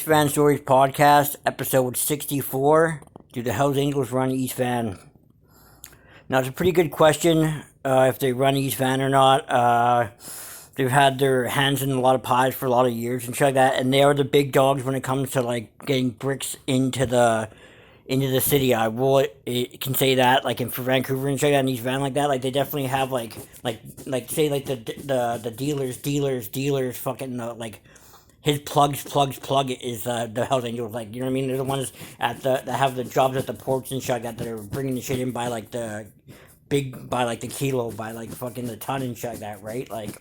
East Van Stories Podcast, episode 64. Do the Hells Angels run East Van? Now, it's a pretty good question if they run East Van or not. They've had their hands in a lot of pies for a lot of years and shit like that, and they are the big dogs when it comes to like getting bricks into the city. I will can say that, like in for Vancouver and shit like that, and East Van like that, like they definitely have like say like the dealers fucking like his plug is the Hells Angels, like, you know what I mean? They're the ones that have the jobs at the ports and shit like that are bringing the shit in by like the kilo, by like fucking the ton and shit like that, right? Like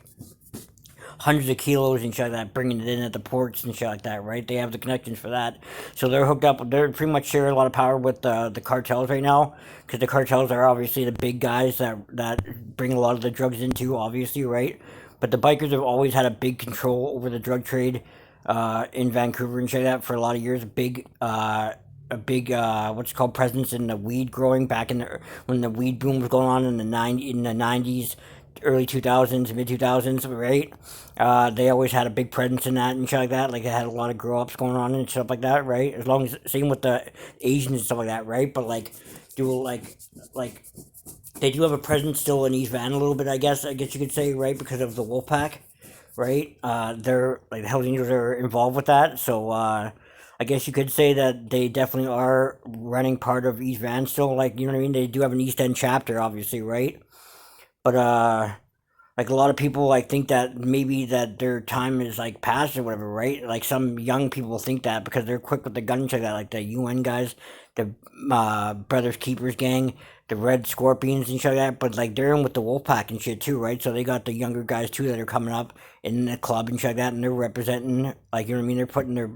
hundreds of kilos and shit like that, bringing it in at the ports and shit like that, right? They have the connections for that, so they're hooked up. They're pretty much share a lot of power with the cartels right now, because the cartels are obviously the big guys that bring a lot of the drugs into, obviously, right? But the bikers have always had a big control over the drug trade in Vancouver and shit like that for a lot of years. A big what's it called, presence in the weed growing back when the weed boom was going on in the 90s, early 2000s, mid 2000s, right? They always had a big presence in that and shit like that. Like they had a lot of grow ups going on and stuff like that, right? As long as same with the Asians and stuff like that, right? But like do like they do have a presence still in East Van a little bit, I guess. I guess you could say, right, because of the Wolfpack, right? They're like the Hells Angels are involved with that, so I guess you could say that they definitely are running part of East Van still. Like, you know what I mean? They do have an East End chapter, obviously, right? But like a lot of people like think that maybe that their time is like past or whatever, right? Like some young people think that because they're quick with the gun check, that like the UN guys, the Brothers Keepers gang, the Red Scorpions and shit like that. But like they're in with the Wolfpack and shit too, right? So they got the younger guys too that are coming up in the club and shit like that, and they're representing, like, you know what I mean? They're putting their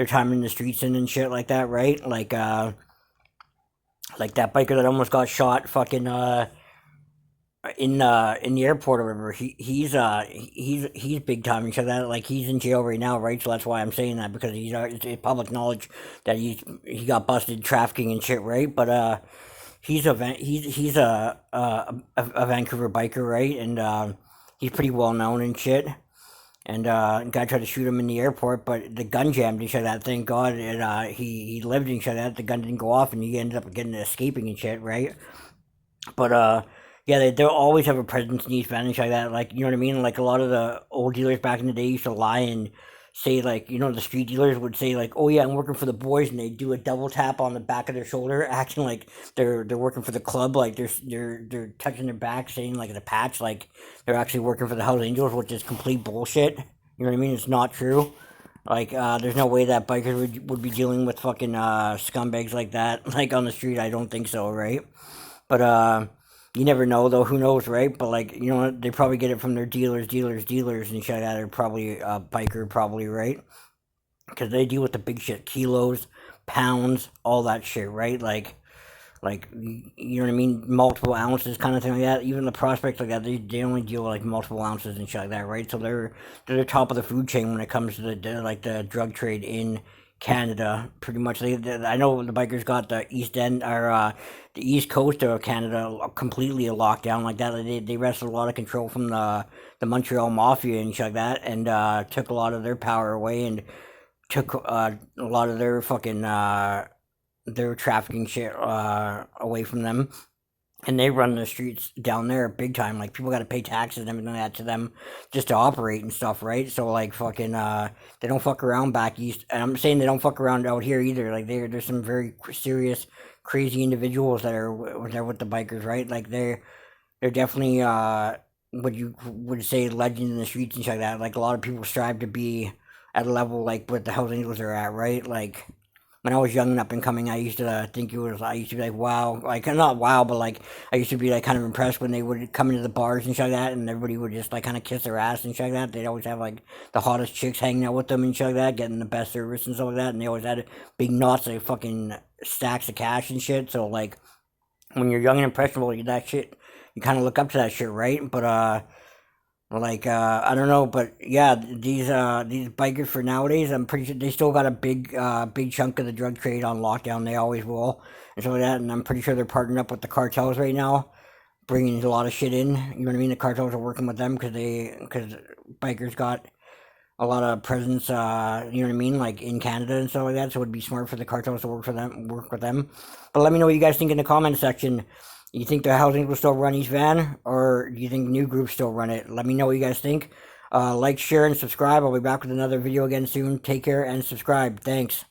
time in the streets and shit like that, right? Like that biker that almost got shot, fucking in the airport or whatever. He's big time and shit like that. Like he's in jail right now, right? So that's why I'm saying that, because it's public knowledge that he got busted trafficking and shit, right? But he's a Vancouver biker, right? And he's pretty well known and shit. And guy tried to shoot him in the airport, but the gun jammed and shit like that. Thank God, and he lived and shit like that. The gun didn't go off, and he ended up getting escaping and shit, right? But yeah, they'll always have a presence in East Van and shit like that. Like, you know what I mean? Like a lot of the old dealers back in the day used to lie and say, like, you know, the street dealers would say like, "Oh yeah, I'm working for the boys," and they do a double tap on the back of their shoulder, acting like they're working for the club, like they're touching their back, saying like in a patch, like they're actually working for the Hells Angels, which is complete bullshit. You know what I mean? It's not true. Like, there's no way that bikers would be dealing with fucking scumbags like that, like on the street. I don't think so, right? But you never know though. Who knows, right? But like, you know what? They probably get it from their dealers, and shit like that. Are probably a biker, probably, right? Because they deal with the big shit, kilos, pounds, all that shit, right? Like you know what I mean, multiple ounces, kind of thing like that. Even the prospects like that, they only deal with like multiple ounces and shit like that, right? So they're the top of the food chain when it comes to the drug trade in Canada. Pretty much, I know the bikers got the East End, or the East Coast of Canada completely locked down like that. Like, they wrestled a lot of control from the Montreal Mafia and shit like that, and took a lot of their power away, and took a lot of their trafficking shit away from them, and they run the streets down there big time. Like people got to pay taxes and everything like that to them just to operate and stuff, right? So like fucking they don't fuck around back east, and I'm saying they don't fuck around out here either. Like there's some very serious, crazy individuals that are there with the bikers, right? Like they're definitely what you would say legends in the streets and shit like that. Like a lot of people strive to be at a level like what the Hells Angels are at, right? Like when I was young and up and coming, I used to think it was. I used to be like, wow, like not wow, but like I used to be like kind of impressed when they would come into the bars and shit like that, and everybody would just like kind of kiss their ass and shit like that. They'd always have like the hottest chicks hanging out with them and shit like that, getting the best service and stuff like that, and they always had big knots of fucking stacks of cash and shit. So like when you're young and impressionable, that shit, you kind of look up to that shit, right? But like I don't know, but yeah, these bikers for nowadays, I'm pretty sure they still got a big chunk of the drug trade on lockdown. They always will, and so like that. And I'm pretty sure they're partnering up with the cartels right now, bringing a lot of shit in. You know what I mean? The cartels are working with them because bikers got a lot of presence, you know what I mean, like in Canada and stuff like that. So it would be smart for the cartels to work with them. But let me know what you guys think in the comment section. You think the housing will still run East Van, or do you think new groups still run it? Let me know what you guys think. Like, share, and subscribe. I'll be back with another video again soon. Take care and subscribe. Thanks.